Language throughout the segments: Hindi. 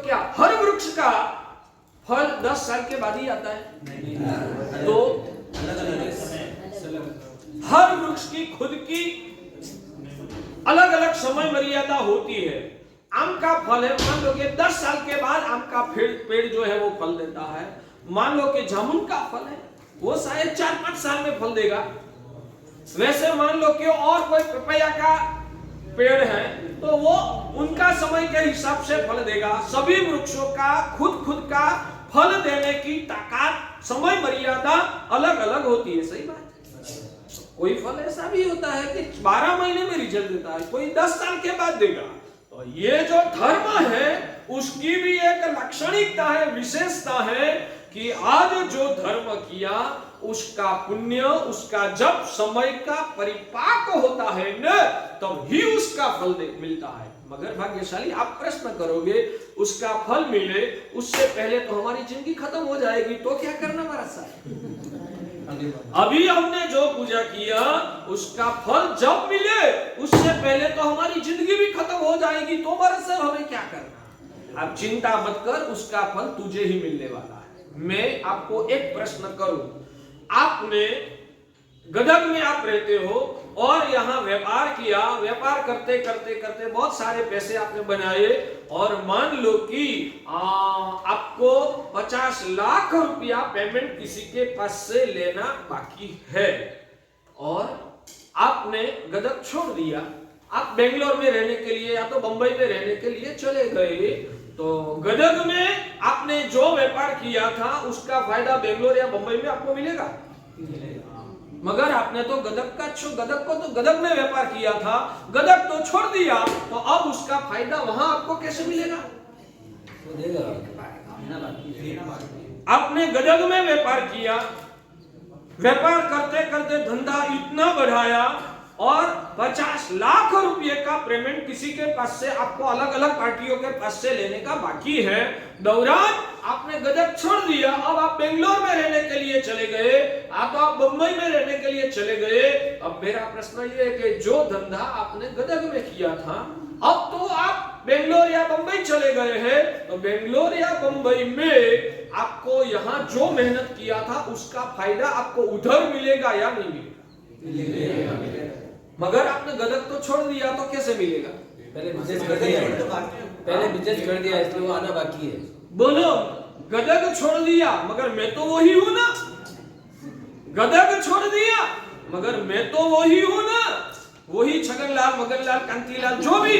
क्या हर वृक्ष का फल 10 साल के बाद ही आता है? नहीं। तो हर वृक्ष की खुद की अलग अलग समय मर्यादा होती है। आम का फल है, मान लो कि 10 साल के बाद आम का पेड़ जो है वो फल देता है। मान लो कि जामुन का फल है, वो शायद 4-5 साल में फल देगा। वैसे मान लो कि और कोई पपैया का पेड़ है तो वो उनका समय के हिसाब से फल देगा। सभी वृक्षों का खुद का फल देने की ताकत, समय मर्यादा अलग अलग होती है। सही बात है। कोई फल ऐसा भी होता है कि 12 महीने में रिजल्ट देता है, कोई 10 साल के बाद देगा। तो ये जो धर्म है उसकी भी एक लाक्षणिकता है, विशेषता है कि आज जो धर्म किया उसका पुण्य, उसका जब समय का परिपाक होता है न तब ही उसका फल मिलता है। मगर भाग्यशाली आप प्रश्न करोगे उसका फल मिले उससे पहले तो हमारी जिंदगी खत्म हो जाएगी, तो क्या करना महाराज साहब? अभी हमने जो पूजा किया उसका फल जब मिले उससे पहले तो हमारी जिंदगी भी खत्म हो जाएगी, तो महाराज साहब हमें क्या करना? अब चिंता मत कर, उसका फल तुझे ही मिलने वाला है। मैं आपको एक प्रश्न करूं, आपने गदग में आप रहते हो और यहाँ व्यापार किया, व्यापार करते करते करते बहुत सारे पैसे आपने बनाए और मान लो कि आपको 50 लाख रुपया पेमेंट किसी के पास से लेना बाकी है और आपने गदग छोड़ दिया। आप बेंगलोर में रहने के लिए या तो बंबई में रहने के लिए चले गए। तो गदग में आपने जो व्यापार किया था उसका फायदा बेंगलोर या बंबई में आपको मिलेगा? मगर आपने तो गदग को तो गदग में व्यापार किया था, गदग तो छोड़ दिया, तो अब उसका फायदा वहां आपको कैसे मिलेगा? आपने गदग में व्यापार किया, व्यापार करते करते धंधा इतना बढ़ाया और 50 लाख रुपए का पेमेंट किसी के पास से आपको अलग अलग पार्टियों के पास से लेने का बाकी है। दौरान आपने गदग छोड़ दिया, अब आप बेंगलोर में रहने के लिए चले गए, आप बंबई में रहने के लिए चले गए। अब मेरा प्रश्न ये है कि जो धंधा आपने गदग में किया था अब तो आप बेंगलोर या बंबई चले गए हैं, तो बेंगलोर या बंबई में आपको यहाँ जो मेहनत किया था उसका फायदा आपको उधर मिलेगा या नहीं मिलेगा? मगर आपने गदग तो छोड़ दिया तो कैसे मिलेगा? पहले बिजनेस कर दिया इसलिए वो आना बाकी है। बोलो, गदग छोड़ दिया मगर मैं तो वही हूं ना। गदग छोड़ दिया मगर मैं तो वही हूं ना, वही छगनलाल, मगनलाल, कांतिलाल, जो भी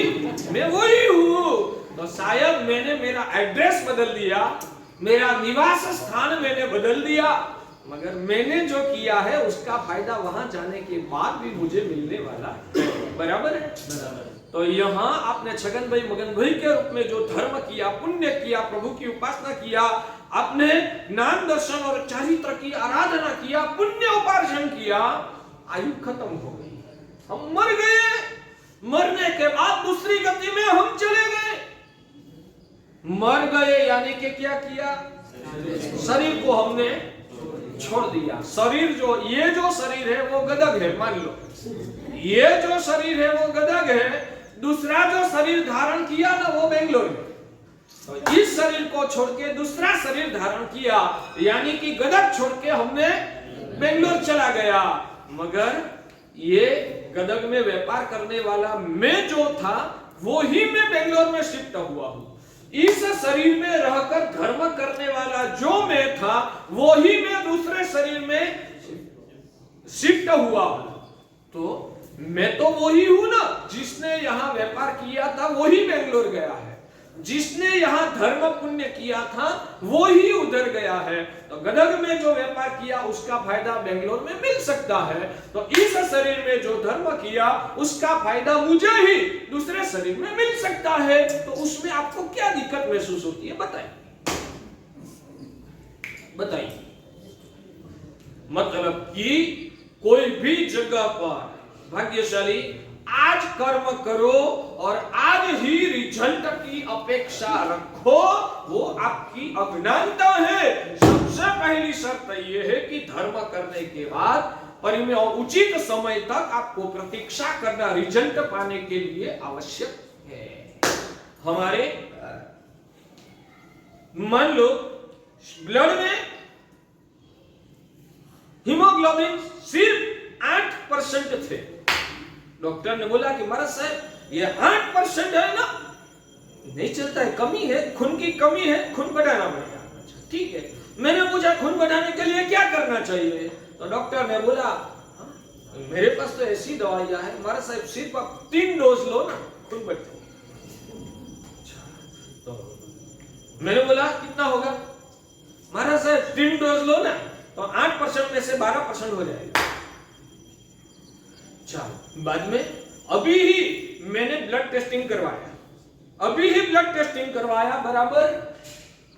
मैं वही हूं। तो शायद मैंने मेरा एड्रेस बदल दिया, मेरा निवास स्थान मैंने बदल दिया, मगर मैंने जो किया है उसका फायदा वहां जाने के बाद भी मुझे मिलने वाला है। बराबर है? तो यहाँ आपने छगन भाई मगन भाई के रूप में जो धर्म किया, पुण्य किया, प्रभु की उपासना किया, आपने नाम दर्शन और चरित्र की आराधना किया, पुण्य उपार्जन किया, आयु खत्म हो गई, हम मर गए। मरने के बाद दूसरी गति में हम चले गए। मर गए यानी कि क्या किया? शरीर को हमने छोड़ दिया। शरीर जो ये जो शरीर है वो गदग है, मान लो ये जो शरीर है वो गदग है, दूसरा जो शरीर धारण किया ना वो बेंगलोर में, तो इस शरीर को छोड़ के दूसरा शरीर धारण किया यानी कि गदग छोड़ के हमने बेंगलोर चला गया। मगर ये गदग में व्यापार करने वाला मैं जो था वो ही मैं बेंगलोर में शिफ्ट हुआ हूं। इस शरीर में रहकर धर्म करने वाला जो मैं था वो ही मैं दूसरे शरीर में शिफ्ट हुआ हूं। तो मैं तो वही हूं ना, जिसने यहाँ व्यापार किया था वही बेंगलोर गया है, जिसने यहाँ धर्म पुण्य किया था वो ही उधर गया है। तो गदग में जो व्यापार किया उसका फायदा बेंगलोर में मिल सकता है, तो इस शरीर में जो धर्म किया उसका फायदा मुझे ही दूसरे शरीर में मिल सकता है। तो उसमें आपको क्या दिक्कत महसूस होती है? बताइए। मतलब कि कोई भी जगह पर भाग्यशाली आज कर्म करो और आज ही रिजल्ट की अपेक्षा रखो, वो आपकी अज्ञानता है। सबसे पहली शर्त यह है कि धर्म करने के बाद उचित समय तक आपको प्रतीक्षा करना रिजल्ट पाने के लिए आवश्यक है। हमारे मान लो ब्लड में हीमोग्लोबिन सिर्फ 8% थे। डॉक्टर ने बोला कि महाराज साहब ये 8% है ना, नहीं चलता है, कमी है, खून की कमी है, खून बढ़ाना पड़ेगा। अच्छा ठीक है, मैंने पूछा खून बढ़ाने के लिए क्या करना चाहिए? तो डॉक्टर ने बोला हाँ, मेरे पास तो ऐसी दवाइयां है महाराज साहब, सिर्फ आप 3 डोज लो ना खून बढ़ जाएगा। अच्छा तो मैंने बोला कितना होगा? महाराज साहब 3 डोज लो ना तो 8% में से 12% हो जाएगा। चलो बाद में अभी ही मैंने ब्लड टेस्टिंग करवाया, अभी ही ब्लड टेस्टिंग करवाया बराबर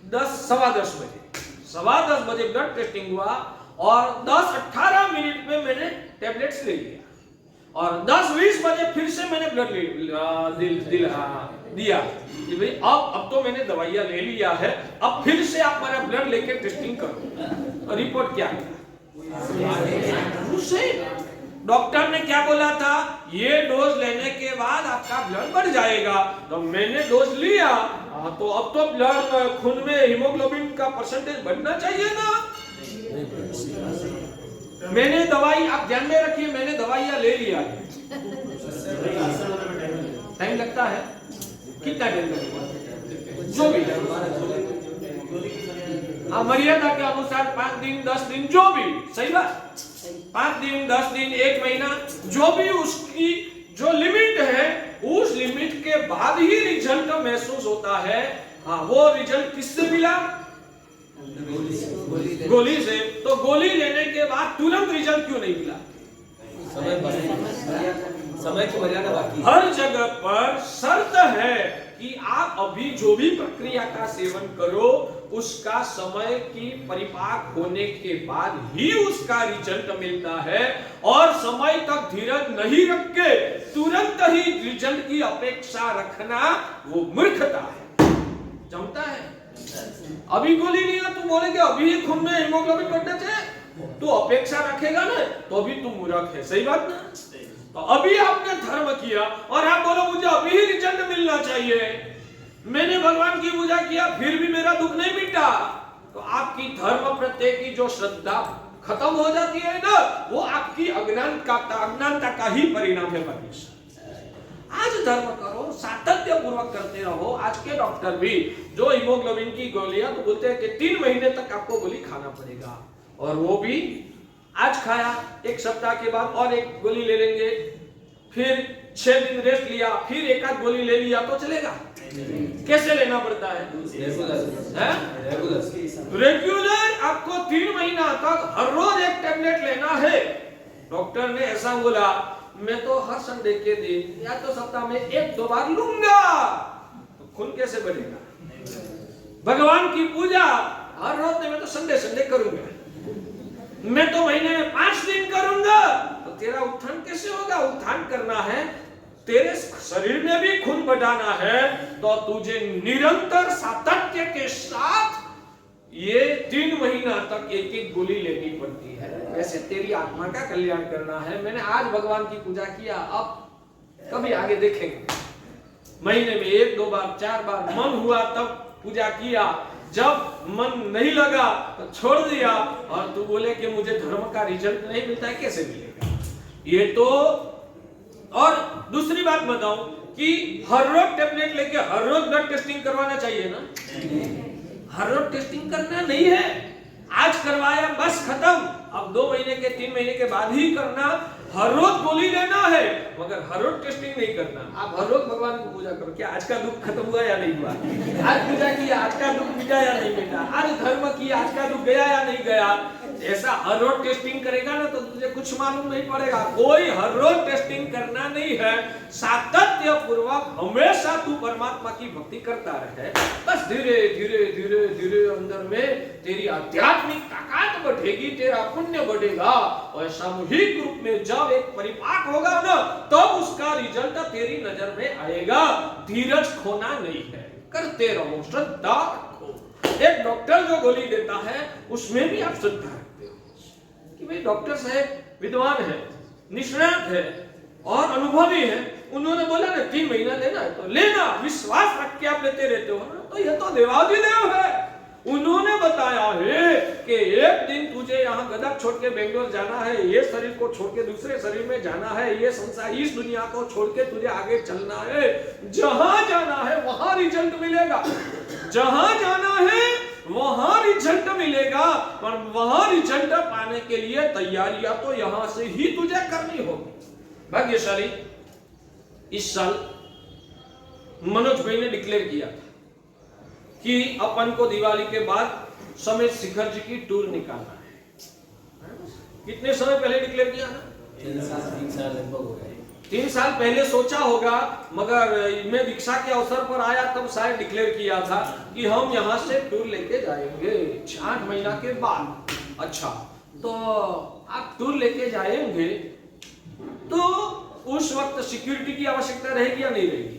10:15 बजे, 10:15 बजे ब्लड टेस्टिंग हुआ और 10-18 मिनट में मैंने टेबलेट्स ले लिया और 10-20 बजे फिर से मैंने ब्लड दिया कि भाई अब तो मैंने दवाइयां ले लिया है, अब फिर से आप हमारा ब्लड लेके टेस्टिंग करो। और रिपोर्ट क्या है? डॉक्टर ने क्या बोला था? ये डोज लेने के बाद आपका ब्लड बढ़ जाएगा। तो मैंने डोज लिया तो अब तो ब्लड खून में हीमोग्लोबिन का परसेंटेज बढ़ना चाहिए ना। मैंने दवाई, आप ध्यान में रखिए, मैंने दवाइयां ले लिया है। टाइम लगता है, कितना टाइम लगेगा? जो भी मर्यादा के अनुसार 5 दिन 10 दिन जो भी, सही बात, 5 दिन 10 दिन 1 महीना जो भी उसकी जो लिमिट है, उस लिमिट के बाद ही रिजल्ट महसूस होता है। हाँ, वो रिजल्ट किससे मिला? गोली से। तो गोली लेने के बाद तुरंत रिजल्ट क्यों नहीं मिला? समय की मर्यादा बाकी। हर जगह पर शर्त है कि आप अभी जो भी प्रक्रिया का सेवन करो उसका समय की परिपाक होने के बाद ही उसका रिजल्ट मिलता है, और समय तक धीरज नहीं रख के तुरंत ही रिजल्ट की अपेक्षा रखना वो मूर्खता है। जमता है? अभी गोली लिया तुम बोलेगे अभी ही खून में हीमोग्लोबिन बढ़ना चाहिए, तो अपेक्षा रखेगा ना तो अभी तुम मूर्ख है। सही बात ना? तो अभी आपने धर्म किया और आप बोलो मुझे अभी ही रिजल्ट मिलना चाहिए, मैंने भगवान की पूजा किया फिर भी मेरा दुख नहीं मिटा, तो आपकी धर्म प्रत्यय की जो श्रद्धा खत्म हो जाती है ना, वो आपकी अज्ञानता का ही परिणाम है। आज धर्म करो, सातत्य पूर्वक करते रहो। आज के डॉक्टर भी जो हीमोग्लोबिन की गोलियां तो बोलते हैं कि 3 महीने तक आपको गोली खाना पड़ेगा, और वो भी आज खाया, 1 सप्ताह के बाद और 1 गोली ले लेंगे, फिर 6 दिन रेस्ट लिया, फिर 1 आध गोली ले लिया तो चलेगा? कैसे लेना पड़ता है? रेगुलर आपको 3 महीना तक हर रोज 1 टेबलेट लेना है। डॉक्टर ने ऐसा बोला, मैं तो हर संडे के दिन या तो सप्ताह में 1-2 बार लूंगा, तो खून कैसे बढ़ेगा? भगवान की पूजा हर रोज नहीं, मैं तो संडे करूंगा, मैं तो महीने में 5 दिन करूंगा, तो तेरा उत्थान कैसे होगा? उत्थान करना है, तेरे शरीर में भी खून बढ़ाना है, तो तुझे निरंतर सातत्य के साथ ये 3 महीना तक 1-1 गोली लेनी पड़ती है। वैसे तेरी आत्मा का कल्याण करना है। मैंने आज भगवान की पूजा किया, अब कभी आगे देखेंगे, महीने में 1-2 बार 4 बार मन हुआ तब पूजा किया, जब मन नहीं लगा तो छोड़ दिया, और तू बोले कि मुझे धर्म का रिजल्ट नहीं मिलता है, कैसे मिलेगा? ये तो। और दूसरी बात बताऊं कि हर रोज टेबलेट लेके हर रोज ब्लड टेस्टिंग करवाना चाहिए ना? हर रोज टेस्टिंग करना नहीं है, आज करवाया बस खत्म, अब 2 महीने के 3 महीने के बाद ही करना। हर रोज गोली लेना है मगर हर रोज टेस्टिंग नहीं करना। आप हर रोज भगवान की पूजा करो, क्या आज का दुख खत्म हुआ या नहीं हुआ? आज पूजा किया, आज का दुख मिटा या नहीं मिटा? आज धर्म किया, आज का दुख गया या नहीं गया? ऐसा हर रोज टेस्टिंग करेगा ना तो तुझे कुछ मालूम नहीं पड़ेगा। कोई हर रोज टेस्टिंग करना नहीं है, सातत्य पूर्वक हमेशा तू परमात्मा की भक्ति करता रहे, बस धीरे धीरे धीरे धीरे अंदर में तेरी आध्यात्मिक ताकत बढ़ेगी, तेरा पुण्य बढ़ेगा, और सामूहिक रूप में जब एक परिपाक होगा ना तब उसका रिजल्ट तेरी नजर में आएगा। धीरज खोना नहीं है, करते रहो, श्रद्धा रखो। एक डॉक्टर जो गोली देता है उसमें भी आप श्रद्धा रखते हो कि भाई डॉक्टर साहब विद्वान है, निष्णात है और अनुभवी है, उन्होंने बोला ना 3 महीना लेना है तो लेना, विश्वास रख के आप लेते रहते हो ना, तो यह तो देवाधिदेव है। उन्होंने बताया है कि एक दिन तुझे यहाँ गदर छोड़ के बेंगलोर जाना है, ये शरीर को छोड़ के दूसरे शरीर में जाना है, ये संसार इस दुनिया को छोड़ के तुझे आगे चलना है। जहां जाना है वहां रिजल्ट मिलेगा, जहां जाना है वहां रिजल्ट मिलेगा, पर वहां रिजल्ट पाने के लिए तैयारियां तो यहां से ही तुझे करनी होगी। भाग्यशाली इस साल मनोज भाई ने डिक्लेयर किया कि अपन को दिवाली के बाद समेत शिखर जी की टूर निकालना है। कितने समय पहले डिक्लेयर किया ना? 3 साल लगभग हो गए। 3 साल पहले सोचा होगा, मगर मैं दीक्षा के अवसर पर आया तब शायद डिक्लेयर किया था कि हम यहाँ से टूर लेके जाएंगे 8 महीना के बाद। अच्छा, तो आप टूर लेके जाएंगे तो उस वक्त सिक्योरिटी की आवश्यकता रहेगी या नहीं रहेगी?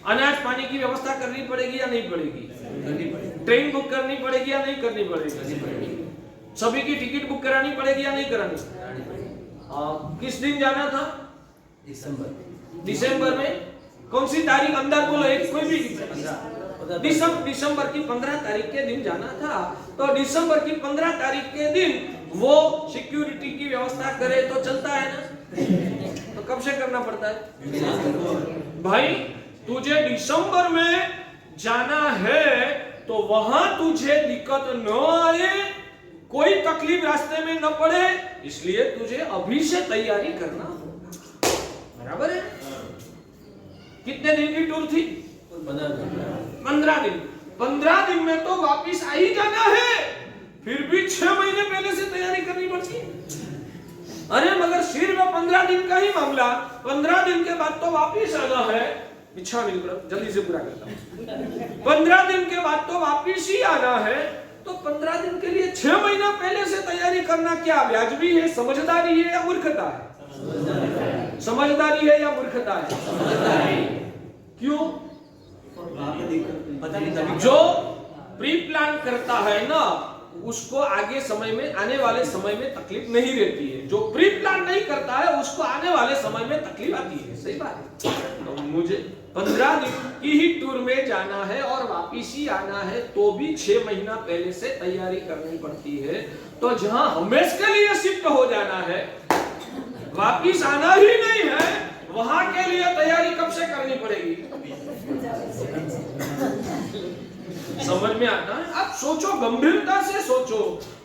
अनाज पानी की व्यवस्था करनी पड़ेगी या नहीं पड़ेगी? ट्रेन बुक करनी पड़ेगी या नहीं करनी पड़ेगी? सभी की टिकट बुक करानी पड़ेगी या नहीं करानी? किस दिन जाना था? दिसंबर में। कौन सी तारीख अंदर बोलो, एक कोई भी। दिसंबर की 15 तारीख के दिन जाना था। तो दिसंबर की 15 तारीख के दिन वो सिक्योरिटी की व्यवस्था करे तो चलता है ना? तो कब से करना पड़ता है भाई? तुझे दिसंबर में जाना है तो वहां तुझे दिक्कत न आए, कोई तकलीफ रास्ते में न पड़े, इसलिए तुझे अभी से तैयारी करना होगा। बराबर है? कितने दिन की टूर थी? 15 दिन। 15 दिन में तो वापिस आ ही जाना है, फिर भी 6 महीने पहले से तैयारी करनी पड़ती है। अरे मगर सिर्फ 15 दिन का ही मामला, 15 दिन के बाद तो वापिस आना है। इच्छा नहीं, जल्दी से पूरा करता हूं। 15 दिन के बाद तो वापिस ही आना है, तो 15 दिन के लिए 6 महीना पहले से तैयारी करना क्या व्याजबी है, समझदारी है या मूर्खता है? समझदारी है या मूर्खता है? क्यों? जो प्री प्लान करता है ना, उसको आगे समय में, आने वाले समय में तकलीफ नहीं रहती है। जो प्री प्लान नहीं करता है उसको आने वाले समय में तकलीफ आती है। सही बात है। तो मुझे 15 दिन की ही टूर में जाना है और वापिस ही आना है, तो भी 6 महीना पहले से तैयारी करनी पड़ती है। तो जहां हमेशा के लिए शिफ्ट हो जाना है, वापिस आना ही नहीं है, वहां के लिए तैयारी कब से करनी पड़ेगी? समझ में आता है? आप सोचो, गंभीरता से सोचो।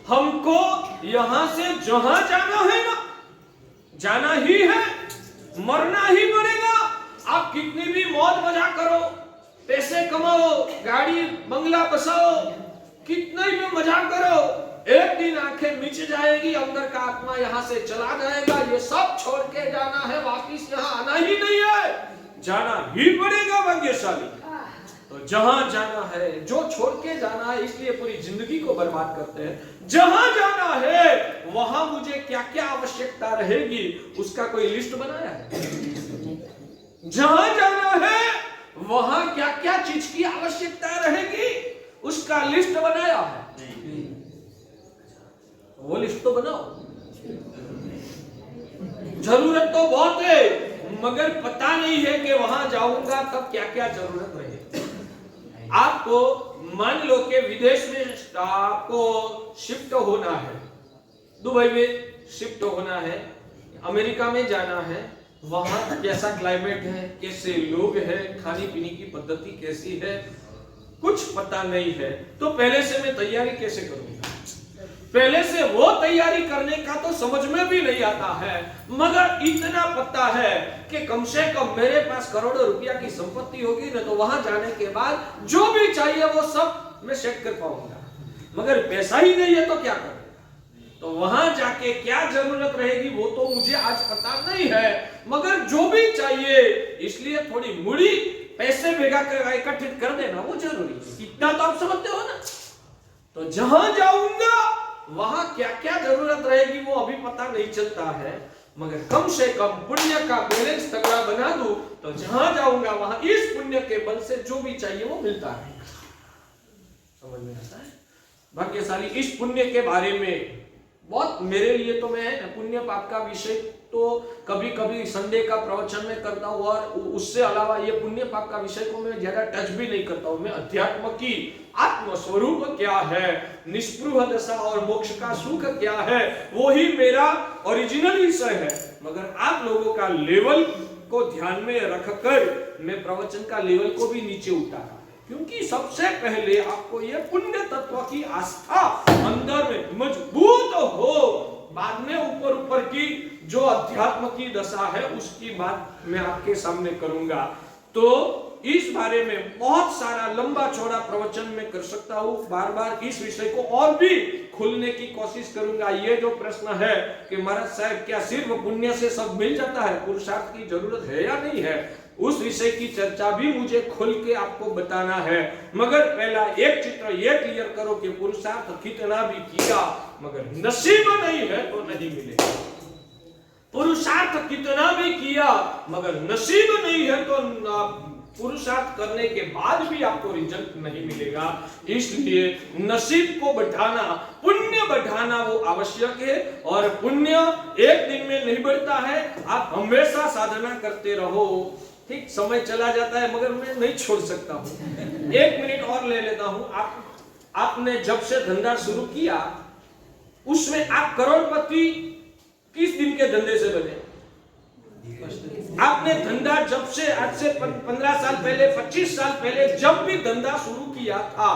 हमको यहां से जहां जाना है ना, जाना ही है, मरना ही पड़ेगा। आप कितनी भी मौज मजा करो, पैसे कमाओ, गाड़ी बंगला बसाओ, कितने भी मजा करो, एक दिन आंखें मिच जाएगी, अंदर का आत्मा यहाँ से चला जाएगा। ये सब छोड़ के जाना है, वापिस यहाँ आना ही नहीं है, जाना ही पड़ेगा। भाग्यशाली तो जहां जाना है, जो छोड़ के जाना है, इसलिए पूरी जिंदगी को बर्बाद करते हैं। जहां जाना है वहां मुझे क्या क्या आवश्यकता रहेगी, उसका कोई लिस्ट बनाया है? जहां जाना है वहां क्या क्या चीज की आवश्यकता रहेगी, उसका लिस्ट बनाया है? वो लिस्ट तो बनाओ। जरूरत तो बहुत है, मगर पता नहीं है कि वहां जाऊंगा तब क्या क्या जरूरत रहेगी। आपको मान लो कि विदेश में आपको शिफ्ट होना है, दुबई में शिफ्ट होना है, अमेरिका में जाना है, वहां कैसा क्लाइमेट है, कैसे लोग हैं, खाने पीने की पद्धति कैसी है, कुछ पता नहीं है। तो पहले से मैं तैयारी कैसे करूंगा? पहले से वो तैयारी करने का तो समझ में भी नहीं आता है, मगर इतना पता है कि कम से कम मेरे पास करोड़ों रुपया की संपत्ति होगी ना, तो वहां जाने के बाद जो भी चाहिए वो सब मैं सेट कर पाऊंगा। मगर पैसा ही नहीं है तो क्या करूं? तो वहां जाके क्या जरूरत रहेगी वो तो मुझे आज पता नहीं है, मगर जो भी चाहिए, इसलिए थोड़ी मुड़ी पैसे भेगा कर इकट्ठित कर देना वो जरूरी है। इतना तो आप समझते हो ना? तो जहां जाऊंगा वहां क्या क्या जरूरत रहेगी वो अभी पता नहीं चलता है, मगर कम से कम पुण्य का बैलेंस तगड़ा बना दूं तो जहां जाऊंगा वहां इस पुण्य के बल से जो भी चाहिए वो मिलता है। समझ में आता है? भाग्यशाली इस पुण्य के बारे में बहुत, मेरे लिए तो मैं पुण्य पाप का विषय तो कभी कभी संडे का प्रवचन में करता हूँ, और उससे अलावा ये पुण्य पाप का विषय को मैं ज्यादा टच भी नहीं करता हूँ। मैं अध्यात्म की आत्म स्वरूप क्या है, निष्पृह दशा और मोक्ष का सुख क्या है, वो ही मेरा ओरिजिनल विषय है। मगर आप लोगों का लेवल को ध्यान में रखकर मैं प्रवचन का लेवल को भी नीचे उतारा, क्योंकि सबसे पहले आपको ये पुण्य तत्व की आस्था अंदर में मजबूत हो, बाद में ऊपर ऊपर की जो अध्यात्म की दशा है उसकी बात मैं आपके सामने करूंगा। तो इस बारे में बहुत सारा लंबा चौड़ा प्रवचन में कर सकता हूं, बार बार इस विषय को और भी खुलने की कोशिश करूंगा। ये जो प्रश्न है कि महाराज साहब क्या सिर्फ पुण्य से सब मिल जाता है, पुरुषार्थ की जरूरत है या नहीं है, उस विषय की चर्चा भी मुझे खुल के आपको बताना है। मगर पहला एक चित्र ये क्लियर करो कि पुरुषार्थ कितना भी किया मगर नसीब नहीं है तो नहीं मिलेगा। पुरुषार्थ कितना भी किया मगर नसीब नहीं है तो पुरुषार्थ करने के बाद भी आपको रिजल्ट नहीं मिलेगा। इसलिए नसीब को बढ़ाना, पुण्य बढ़ाना वो आवश्यक है। और पुण्य एक दिन में नहीं बढ़ता है, आप हमेशा साधना करते रहो। ठीक, समय चला जाता है मगर मैं नहीं छोड़ सकता हूँ। 1 मिनट और ले लेता हूँ। आपने जब से धंधा शुरू किया उसमें आप करोड़पति किस दिन के धंधे से बने? आपने धंधा जब से आज से 15 साल पहले, 25 साल पहले जब भी धंधा शुरू किया था,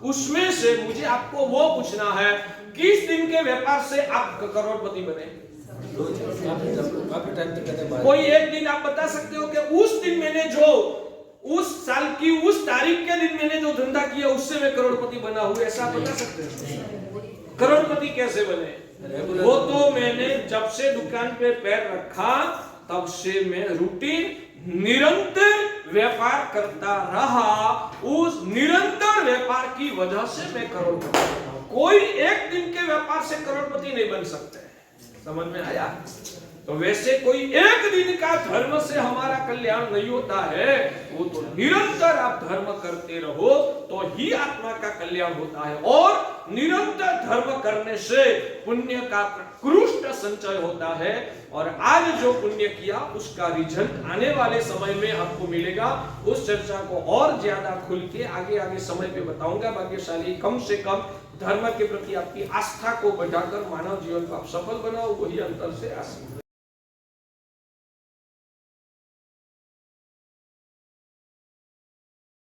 उसमें से मुझे आपको वो पूछना है किस दिन के व्यापार से आप करोड़पति बने? कोई एक दिन आप बता सकते हो कि उस दिन मैंने जो, उस साल की उस तारीख के दिन मैंने जो धंधा किया उससे मैं करोड़पति बना हूं, ऐसा आप बता सकते हैं? करोड़पति कैसे बने? वो तो मैंने जब से दुकान पे पैर रखा तब से मैं रूटीन निरंतर व्यापार करता रहा। उस निरंतर व्यापार की वजह से मैं करोड़पति बना हूं। कोई एक दिन के व्यापार से करोड़पति नहीं बन सकते। समझ में आया? तो वैसे कोई एक दिन का धर्म से हमारा कल्याण नहीं होता है, वो तो निरंतर आप धर्म करते रहो तो ही आत्मा का कल्याण होता है। और निरंतर धर्म करने से पुण्य का उत्कृष्ट संचय होता है। और आज जो पुण्य किया उसका रिजल्ट आने वाले समय में आपको मिलेगा। उस चर्चा को और ज्यादा खुल के आगे आगे समय पे बताऊंगा। भाग्यशाली कम से कम धर्म के प्रति आपकी आस्था को बढ़ाकर मानव जीवन को आप सफल बनाओ, वही अंतर से आशीर्वाद।